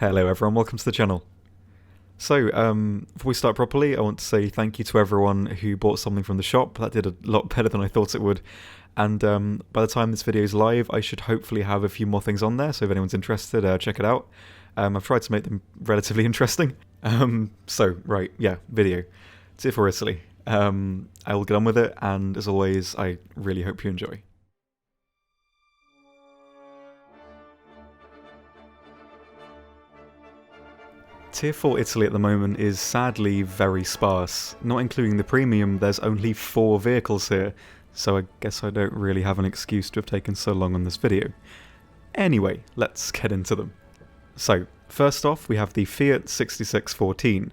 Hello everyone, welcome to the channel. So, before we start properly, I want to say thank you to everyone who bought something from the shop. That did a lot better than I thought it would. And by the time this video is live, I should hopefully have a few more things on there, so if anyone's interested, check it out. I've tried to make them relatively interesting. Video. It's it for Italy. I will get on with it, and as always, I really hope you enjoy. Tier 4 Italy at the moment is sadly very sparse. Not including the premium, there's only 4 vehicles here, so I guess I don't really have an excuse to have taken so long on this video. Anyway, let's get into them. So, first off we have the Fiat 6614.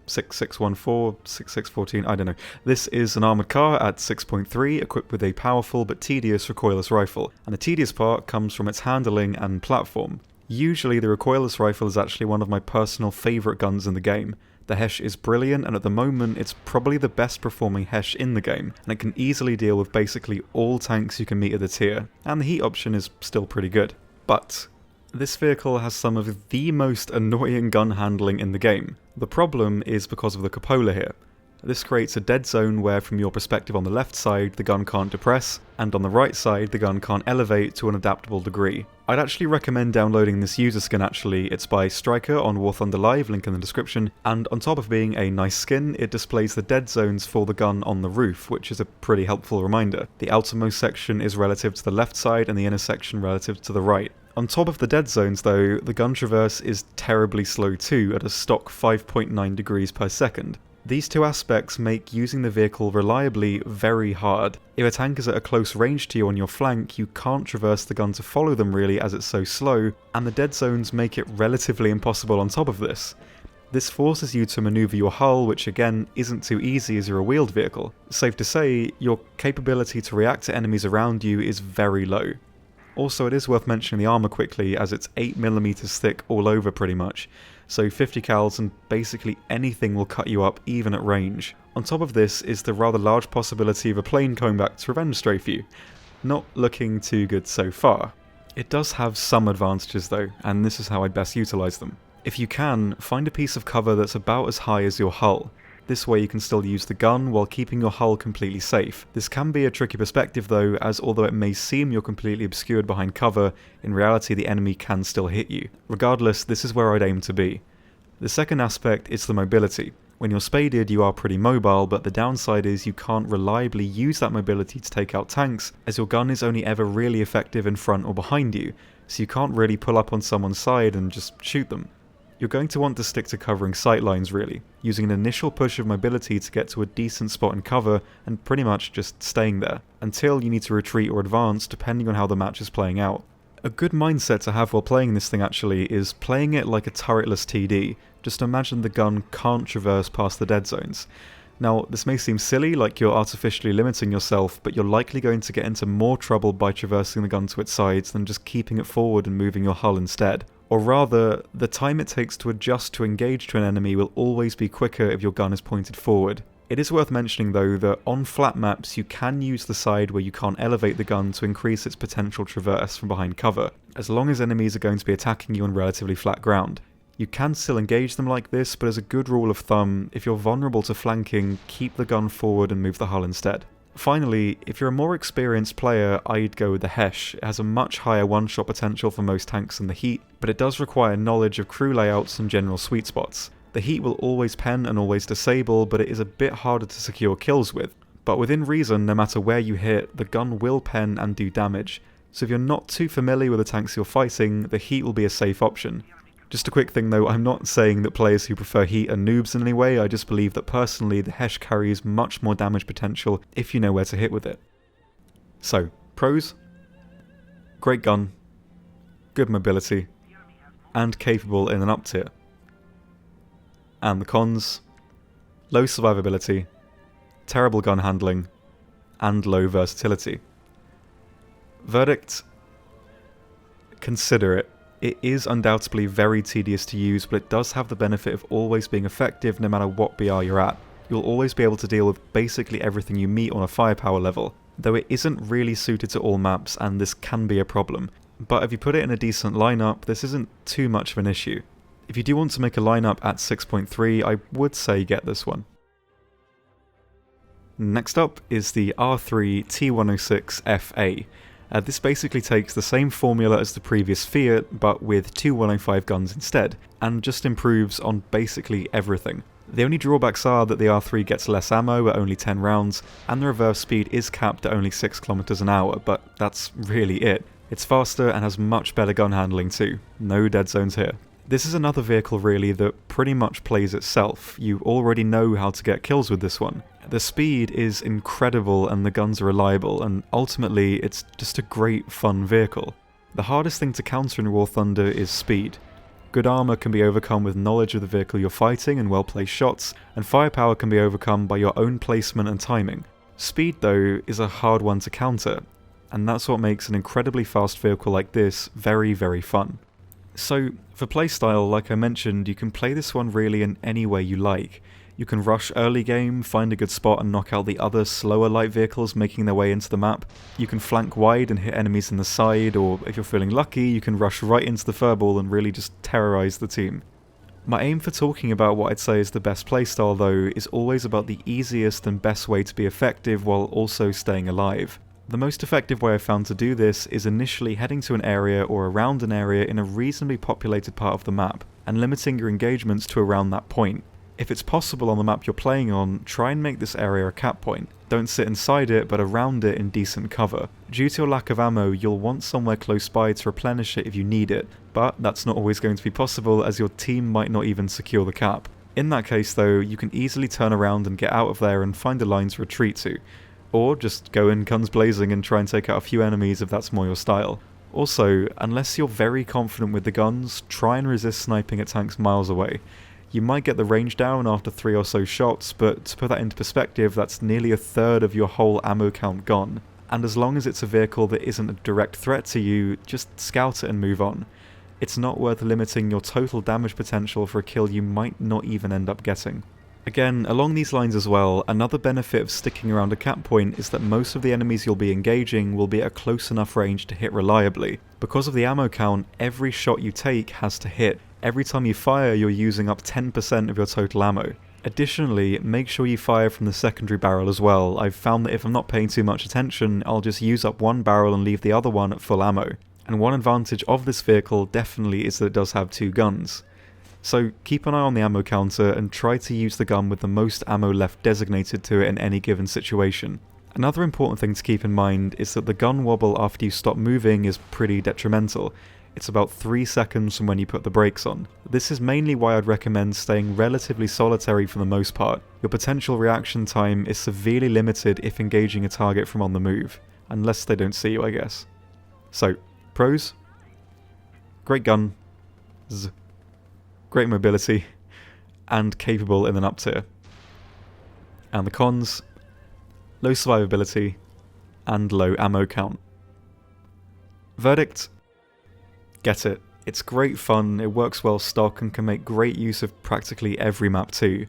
6614, 6614, I don't know. This is an armoured car at 6.3, equipped with a powerful but tedious recoilless rifle, and the tedious part comes from its handling and platform. Usually the recoilless rifle is actually one of my personal favourite guns in the game. The Hesh is brilliant, and at the moment it's probably the best performing Hesh in the game, and it can easily deal with basically all tanks you can meet at the tier, and the heat option is still pretty good. But this vehicle has some of the most annoying gun handling in the game. The problem is because of the cupola here. This creates a dead zone where from your perspective on the left side the gun can't depress, and on the right side the gun can't elevate to an adaptable degree. I'd actually recommend downloading this user skin actually. It's by Striker on War Thunder Live, link in the description, and on top of being a nice skin, it displays the dead zones for the gun on the roof, which is a pretty helpful reminder. The outermost section is relative to the left side and the inner section relative to the right. On top of the dead zones though, the gun traverse is terribly slow too, at a stock 5.9 degrees per second. These two aspects make using the vehicle reliably very hard. If a tank is at a close range to you on your flank, you can't traverse the gun to follow them really as it's so slow, and the dead zones make it relatively impossible on top of this. This forces you to maneuver your hull, which again isn't too easy as you're a wheeled vehicle. Safe to say, your capability to react to enemies around you is very low. Also, it is worth mentioning the armour quickly, as it's 8mm thick all over pretty much, so 50 cals and basically anything will cut you up even at range. On top of this is the rather large possibility of a plane coming back to revenge strafe you. Not looking too good so far. It does have some advantages though, and this is how I'd best utilise them. If you can, find a piece of cover that's about as high as your hull. This way you can still use the gun while keeping your hull completely safe. This can be a tricky perspective though, as although it may seem you're completely obscured behind cover, in reality the enemy can still hit you. Regardless, this is where I'd aim to be. The second aspect is the mobility. When you're spaded you are pretty mobile, but the downside is you can't reliably use that mobility to take out tanks, as your gun is only ever really effective in front or behind you, so you can't really pull up on someone's side and just shoot them. You're going to want to stick to covering sightlines really, using an initial push of mobility to get to a decent spot in cover and pretty much just staying there, until you need to retreat or advance depending on how the match is playing out. A good mindset to have while playing this thing actually is playing it like a turretless TD. Just imagine the gun can't traverse past the dead zones. Now, this may seem silly, like you're artificially limiting yourself, but you're likely going to get into more trouble by traversing the gun to its sides than just keeping it forward and moving your hull instead. Or rather, the time it takes to adjust to engage to an enemy will always be quicker if your gun is pointed forward. It is worth mentioning though that on flat maps you can use the side where you can't elevate the gun to increase its potential traverse from behind cover, as long as enemies are going to be attacking you on relatively flat ground. You can still engage them like this, but as a good rule of thumb, if you're vulnerable to flanking, keep the gun forward and move the hull instead. Finally, if you're a more experienced player, I'd go with the Hesh. It has a much higher one-shot potential for most tanks than the Heat, but it does require knowledge of crew layouts and general sweet spots. The Heat will always pen and always disable, but it is a bit harder to secure kills with. But within reason, no matter where you hit, the gun will pen and do damage, so if you're not too familiar with the tanks you're fighting, the Heat will be a safe option. Just a quick thing though, I'm not saying that players who prefer Heat are noobs in any way, I just believe that personally the Hesh carries much more damage potential if you know where to hit with it. So, pros? Great gun, good mobility, and capable in an up tier. And the cons? Low survivability, terrible gun handling, and low versatility. Verdict? Consider it. It is undoubtedly very tedious to use, but it does have the benefit of always being effective no matter what BR you're at. You'll always be able to deal with basically everything you meet on a firepower level, though it isn't really suited to all maps and this can be a problem. But if you put it in a decent lineup, this isn't too much of an issue. If you do want to make a lineup at 6.3, I would say get this one. Next up is the R3 T106 FA. This basically takes the same formula as the previous Fiat, but with two 105 guns instead, and just improves on basically everything. The only drawbacks are that the R3 gets less ammo at only 10 rounds, and the reverse speed is capped at only 6 km an hour, but that's really it. It's faster and has much better gun handling too. No dead zones here. This is another vehicle really that pretty much plays itself. You already know how to get kills with this one. The speed is incredible and the guns are reliable, and ultimately it's just a great fun vehicle. The hardest thing to counter in War Thunder is speed. Good armour can be overcome with knowledge of the vehicle you're fighting and well-placed shots, and firepower can be overcome by your own placement and timing. Speed though is a hard one to counter, and that's what makes an incredibly fast vehicle like this very, very fun. So, for playstyle, like I mentioned, you can play this one really in any way you like. You can rush early game, find a good spot and knock out the other slower light vehicles making their way into the map. You can flank wide and hit enemies in the side, or if you're feeling lucky, you can rush right into the furball and really just terrorise the team. My aim for talking about what I'd say is the best playstyle though is always about the easiest and best way to be effective while also staying alive. The most effective way I've found to do this is initially heading to an area or around an area in a reasonably populated part of the map, and limiting your engagements to around that point. If it's possible on the map you're playing on, try and make this area a cap point. Don't sit inside it, but around it in decent cover. Due to your lack of ammo, you'll want somewhere close by to replenish it if you need it, but that's not always going to be possible as your team might not even secure the cap. In that case though, you can easily turn around and get out of there and find a line to retreat to. Or just go in guns blazing and try and take out a few enemies if that's more your style. Also, unless you're very confident with the guns, try and resist sniping at tanks miles away. You might get the range down after 3 or so shots, but to put that into perspective, that's nearly a third of your whole ammo count gone. And as long as it's a vehicle that isn't a direct threat to you, just scout it and move on. It's not worth limiting your total damage potential for a kill you might not even end up getting. Again, along these lines as well, another benefit of sticking around a cap point is that most of the enemies you'll be engaging will be at a close enough range to hit reliably. Because of the ammo count, every shot you take has to hit. Every time you fire, you're using up 10% of your total ammo. Additionally, make sure you fire from the secondary barrel as well. I've found that if I'm not paying too much attention, I'll just use up one barrel and leave the other one at full ammo. And one advantage of this vehicle definitely is that it does have two guns. So keep an eye on the ammo counter and try to use the gun with the most ammo left designated to it in any given situation. Another important thing to keep in mind is that the gun wobble after you stop moving is pretty detrimental. It's about 3 seconds from when you put the brakes on. This is mainly why I'd recommend staying relatively solitary for the most part. Your potential reaction time is severely limited if engaging a target from on the move. Unless they don't see you, I guess. So, pros? Great gun. Great mobility. And capable in an up tier. And the cons? Low survivability. And low ammo count. Verdict? Get it. It's great fun, it works well stock and can make great use of practically every map too.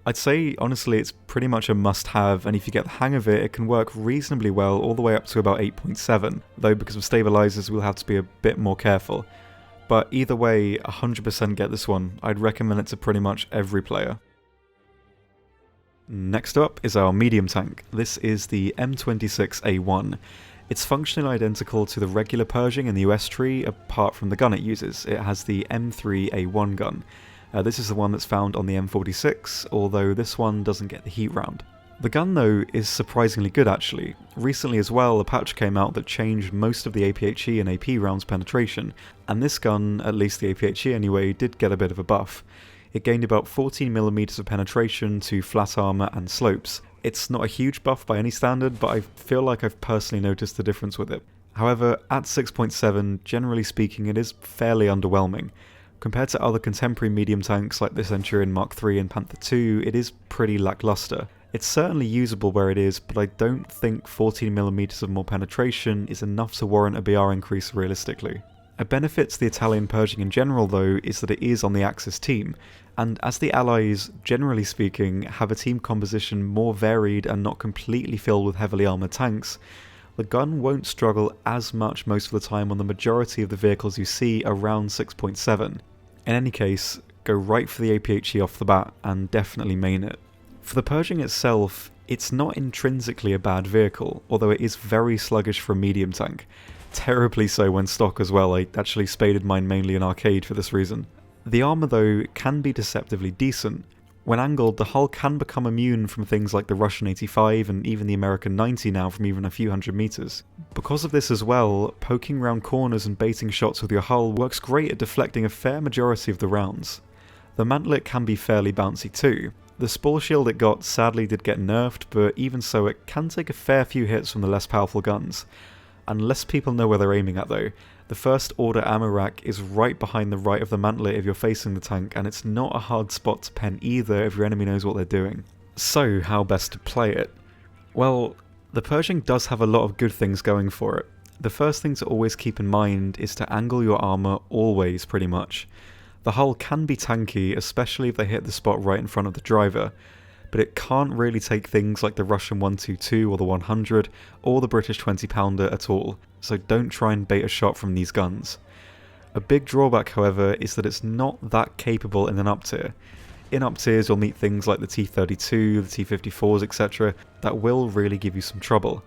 I'd say honestly it's pretty much a must have, and if you get the hang of it, it can work reasonably well all the way up to about 8.7, though because of stabilizers we'll have to be a bit more careful. But either way, 100% get this one. I'd recommend it to pretty much every player. Next up is our medium tank. This is the M26 A1. It's functionally identical to the regular Pershing in the US tree, apart from the gun it uses. It has the M3 A1 gun. This is the one that's found on the M46, although this one doesn't get the heat round. The gun though is surprisingly good actually. Recently as well, a patch came out that changed most of the APHE and AP rounds penetration, and this gun, at least the APHE anyway, did get a bit of a buff. It gained about 14mm of penetration to flat armour and slopes. It's not a huge buff by any standard, but I feel like I've personally noticed the difference with it. However, at 6.7, generally speaking, it is fairly underwhelming. Compared to other contemporary medium tanks like the Centurion Mark III and Panther II, it is pretty lackluster. It's certainly usable where it is, but I don't think 14mm of more penetration is enough to warrant a BR increase realistically. A benefit to the Italian Pershing in general though is that it is on the Axis team, and as the Allies, generally speaking, have a team composition more varied and not completely filled with heavily armoured tanks, the gun won't struggle as much most of the time on the majority of the vehicles you see around 6.7. In any case, go right for the APHE off the bat and definitely main it. For the Pershing itself, it's not intrinsically a bad vehicle, although it is very sluggish for a medium tank. Terribly so when stock as well. I actually spaded mine mainly in arcade for this reason. The armour though can be deceptively decent. When angled, the hull can become immune from things like the Russian 85 and even the American 90 now from even a few hundred meters. Because of this as well, poking round corners and baiting shots with your hull works great at deflecting a fair majority of the rounds. The mantlet can be fairly bouncy too. The spall shield it got sadly did get nerfed, but even so it can take a fair few hits from the less powerful guns. Unless people know where they're aiming at though. The first order ammo rack is right behind the right of the mantlet if you're facing the tank, and it's not a hard spot to pen either if your enemy knows what they're doing. So, how best to play it? Well, the Pershing does have a lot of good things going for it. The first thing to always keep in mind is to angle your armour always, pretty much. The hull can be tanky, especially if they hit the spot right in front of the driver, but it can't really take things like the Russian 122 or the 100 or the British 20-pounder at all, so don't try and bait a shot from these guns. A big drawback, however, is that it's not that capable in an up tier. In up tiers you'll meet things like the T32, the T54s, etc. that will really give you some trouble.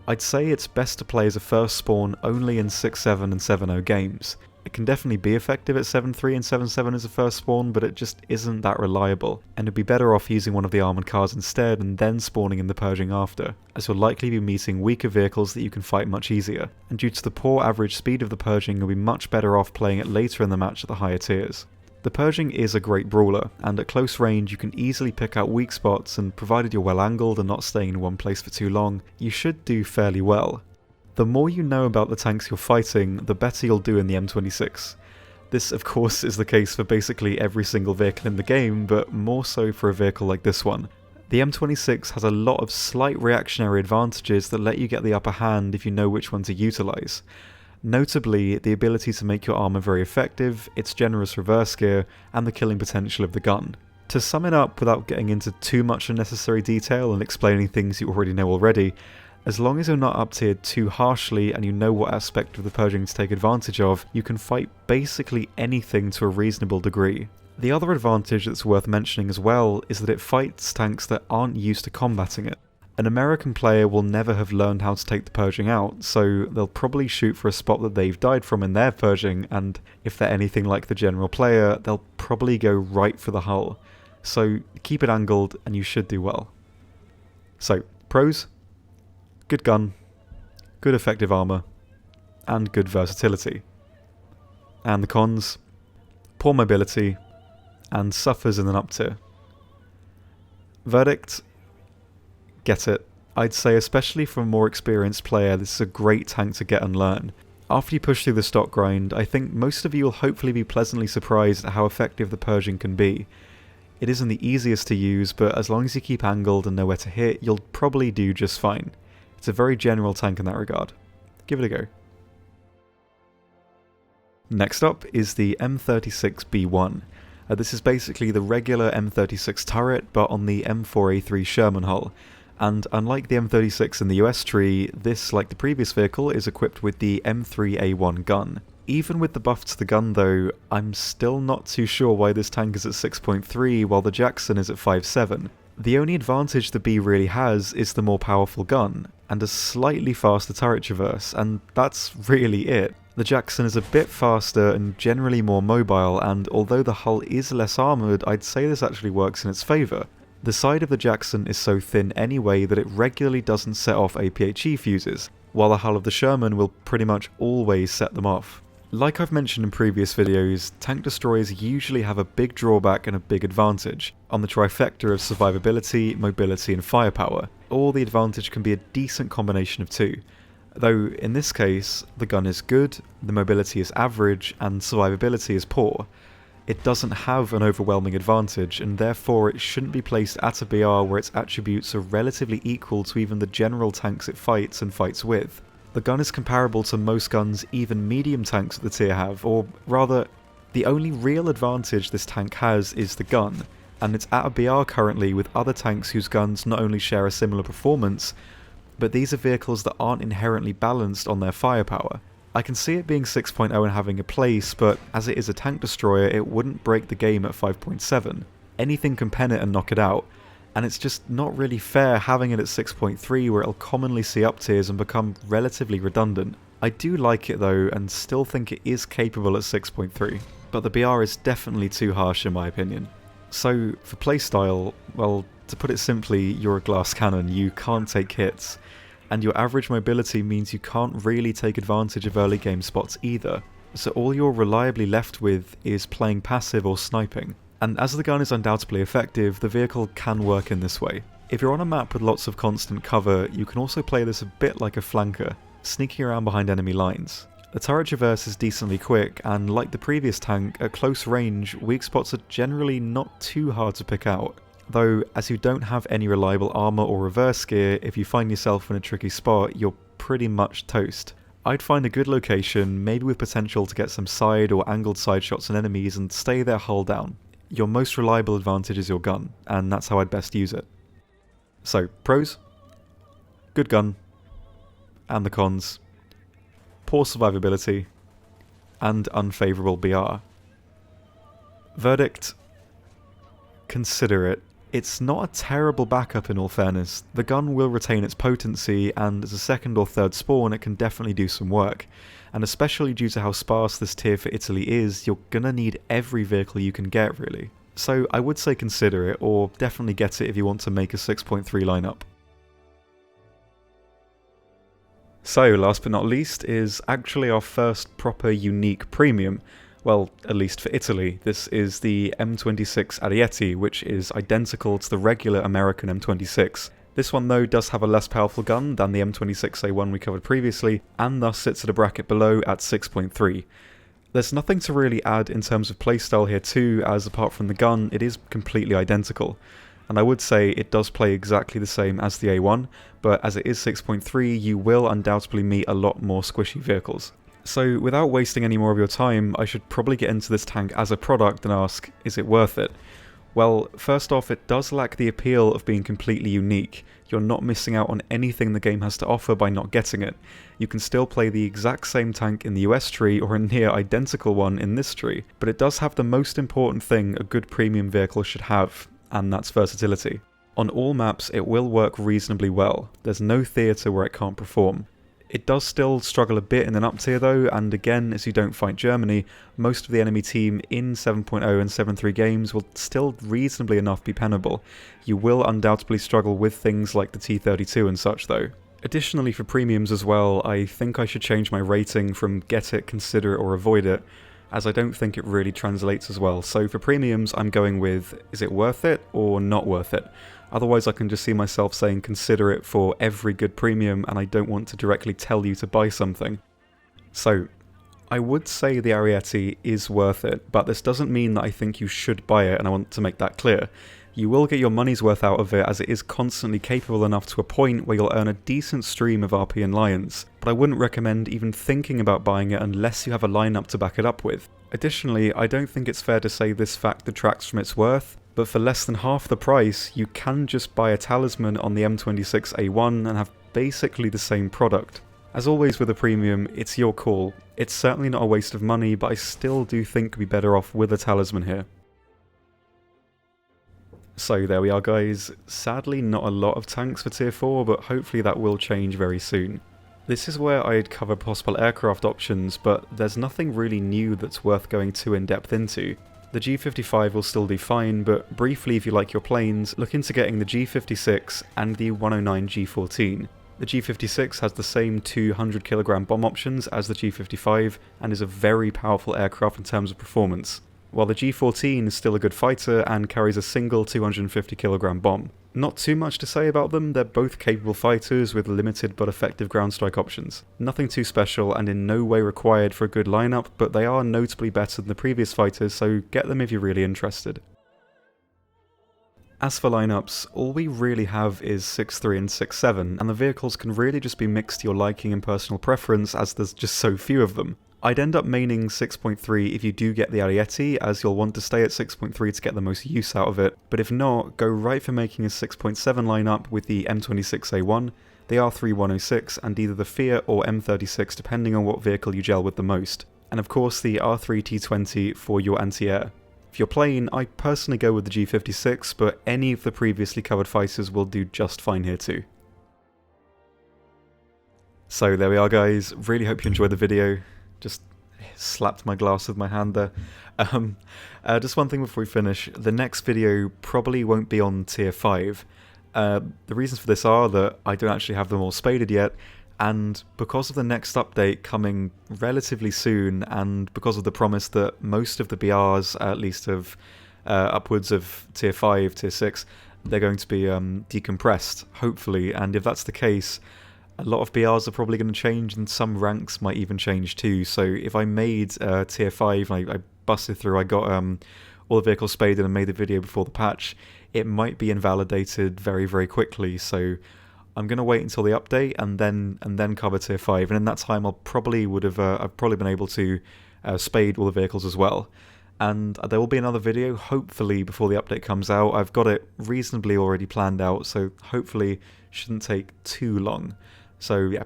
I'd say it's best to play as a first spawn only in 6.7 and 7.0 games. It can definitely be effective at 7.3 and 7.7 as a first spawn, but it just isn't that reliable, and it'd be better off using one of the armoured cars instead and then spawning in the Pershing after, as you'll likely be meeting weaker vehicles that you can fight much easier, and due to the poor average speed of the Pershing you'll be much better off playing it later in the match at the higher tiers. The Pershing is a great brawler, and at close range you can easily pick out weak spots, and provided you're well angled and not staying in one place for too long, you should do fairly well. The more you know about the tanks you're fighting, the better you'll do in the M26. This of course is the case for basically every single vehicle in the game, but more so for a vehicle like this one. The M26 has a lot of slight reactionary advantages that let you get the upper hand if you know which one to utilise. Notably, the ability to make your armour very effective, its generous reverse gear, and the killing potential of the gun. To sum it up without getting into too much unnecessary detail and explaining things you already know already, as long as you're not up-tiered too harshly and you know what aspect of the Pershing to take advantage of, you can fight basically anything to a reasonable degree. The other advantage that's worth mentioning as well is that it fights tanks that aren't used to combating it. An American player will never have learned how to take the Pershing out, so they'll probably shoot for a spot that they've died from in their Pershing, and if they're anything like the general player, they'll probably go right for the hull. So keep it angled and you should do well. So, pros? Good gun, good effective armour, and good versatility. And the cons? Poor mobility, and suffers in an up tier. Verdict? Get it. I'd say especially for a more experienced player this is a great tank to get and learn. After you push through the stock grind, I think most of you will hopefully be pleasantly surprised at how effective the Pershing can be. It isn't the easiest to use, but as long as you keep angled and know where to hit, you'll probably do just fine. It's a very general tank in that regard. Give it a go. Next up is the M36 B1. This is basically the regular M36 turret, but on the M4A3 Sherman hull. And unlike the M36 in the US tree, this, like the previous vehicle, is equipped with the M3 A1 gun. Even with the buff to the gun though, I'm still not too sure why this tank is at 6.3 while the Jackson is at 5.7. The only advantage the B really has is the more powerful gun, and a slightly faster turret traverse, and that's really it. The Jackson is a bit faster and generally more mobile, and although the hull is less armoured, I'd say this actually works in its favour. The side of the Jackson is so thin anyway that it regularly doesn't set off APHE fuses, while the hull of the Sherman will pretty much always set them off. Like I've mentioned in previous videos, tank destroyers usually have a big drawback and a big advantage. On the trifecta of survivability, mobility and firepower, or the advantage can be a decent combination of two. Though in this case, the gun is good, the mobility is average, and survivability is poor. It doesn't have an overwhelming advantage, and therefore it shouldn't be placed at a BR where its attributes are relatively equal to even the general tanks it fights and fights with. The gun is comparable to most guns even medium tanks at the tier have, or rather, the only real advantage this tank has is the gun, and it's at a BR currently with other tanks whose guns not only share a similar performance, but these are vehicles that aren't inherently balanced on their firepower. I can see it being 6.0 and having a place, but as it is a tank destroyer, it wouldn't break the game at 5.7. Anything can pen it and knock it out, and it's just not really fair having it at 6.3 where it'll commonly see up tiers and become relatively redundant. I do like it though, and still think it is capable at 6.3, but the BR is definitely too harsh in my opinion. So, for playstyle, well, to put it simply, you're a glass cannon, you can't take hits, and your average mobility means you can't really take advantage of early game spots either, so all you're reliably left with is playing passive or sniping. And as the gun is undoubtedly effective, the vehicle can work in this way. If you're on a map with lots of constant cover, you can also play this a bit like a flanker, sneaking around behind enemy lines. The turret traverse is decently quick, and like the previous tank, at close range, weak spots are generally not too hard to pick out. Though, as you don't have any reliable armour or reverse gear, if you find yourself in a tricky spot, you're pretty much toast. I'd find a good location, maybe with potential to get some side or angled side shots on enemies, and stay there hull down. Your most reliable advantage is your gun, and that's how I'd best use it. So, pros? Good gun. And the cons? Poor survivability, and unfavourable BR. Verdict? Consider it. It's not a terrible backup in all fairness. The gun will retain its potency, and as a second or third spawn it can definitely do some work. And especially due to how sparse this tier for Italy is, you're gonna need every vehicle you can get really. So I would say consider it, or definitely get it if you want to make a 6.3 lineup. So, last but not least, is actually our first proper unique premium. Well, at least for Italy. This is the M26 ARIETI, which is identical to the regular American M26. This one though does have a less powerful gun than the M26 A1 we covered previously, and thus sits at a bracket below at 6.3. There's nothing to really add in terms of playstyle here too, as apart from the gun, it is completely identical. And I would say it does play exactly the same as the A1, but as it is 6.3, you will undoubtedly meet a lot more squishy vehicles. So without wasting any more of your time, I should probably get into this tank as a product and ask, is it worth it? Well, first off, it does lack the appeal of being completely unique. You're not missing out on anything the game has to offer by not getting it. You can still play the exact same tank in the US tree or a near identical one in this tree, but it does have the most important thing a good premium vehicle should have, and that's versatility. On all maps it will work reasonably well, there's no theatre where it can't perform. It does still struggle a bit in an up tier though, and again, as you don't fight Germany, most of the enemy team in 7.0 and 7.3 games will still reasonably enough be pennable. You will undoubtedly struggle with things like the T32 and such though. Additionally for premiums as well, I think I should change my rating from get it, consider it or avoid it, as I don't think it really translates as well. So for premiums I'm going with, is it worth it or not worth it? Otherwise I can just see myself saying consider it for every good premium, and I don't want to directly tell you to buy something. So, I would say the ARIETI is worth it, but this doesn't mean that I think you should buy it, and I want to make that clear. You will get your money's worth out of it, as it is constantly capable enough to a point where you'll earn a decent stream of RP and Lions, but I wouldn't recommend even thinking about buying it unless you have a lineup to back it up with. Additionally, I don't think it's fair to say this fact detracts from its worth, but for less than half the price, you can just buy a talisman on the M26 A1 and have basically the same product. As always with a premium, it's your call. It's certainly not a waste of money, but I still do think you'd be better off with a talisman here. So there we are guys, sadly not a lot of tanks for tier 4, but hopefully that will change very soon. This is where I'd cover possible aircraft options, but there's nothing really new that's worth going too in depth into. The G55 will still be fine, but briefly if you like your planes, look into getting the G56 and the 109 G14. The G56 has the same 200kg bomb options as the G55 and is a very powerful aircraft in terms of performance, while the G14 is still a good fighter and carries a single 250kg bomb. Not too much to say about them, they're both capable fighters with limited but effective ground strike options. Nothing too special and in no way required for a good lineup, but they are notably better than the previous fighters, so get them if you're really interested. As for lineups, all we really have is 6.3 and 6.7, and the vehicles can really just be mixed to your liking and personal preference as there's just so few of them. I'd end up maining 6.3 if you do get the ARIETI, as you'll want to stay at 6.3 to get the most use out of it, but if not, go right for making a 6.7 lineup with the M26 A1, the R3106 and either the Fiat or M36 depending on what vehicle you gel with the most, and of course the R3T20 for your anti-air. If you're plain, I personally go with the G56, but any of the previously covered fighters will do just fine here too. So there we are guys, really hope you enjoyed the video. Just slapped my glass with my hand there. Just one thing before we finish, the next video probably won't be on tier 5. The reasons for this are that I don't actually have them all spaded yet, and because of the next update coming relatively soon, and because of the promise that most of the BRs, at least of upwards of tier 5, tier 6, they're going to be decompressed, hopefully, and if that's the case, a lot of BRs are probably going to change, and some ranks might even change too. So if I made tier 5, I busted through, I got all the vehicles spaded and made the video before the patch, it might be invalidated very, very quickly. So I'm going to wait until the update and then cover tier 5. And in that time, I've probably been able to spade all the vehicles as well. And there will be another video, hopefully, before the update comes out. I've got it reasonably already planned out, so hopefully shouldn't take too long. So yeah,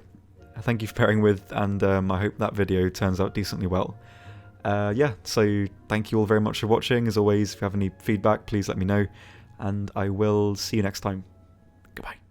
thank you for bearing with, and I hope that video turns out decently well. Yeah, so thank you all very much for watching. As always, if you have any feedback, please let me know, and I will see you next time. Goodbye.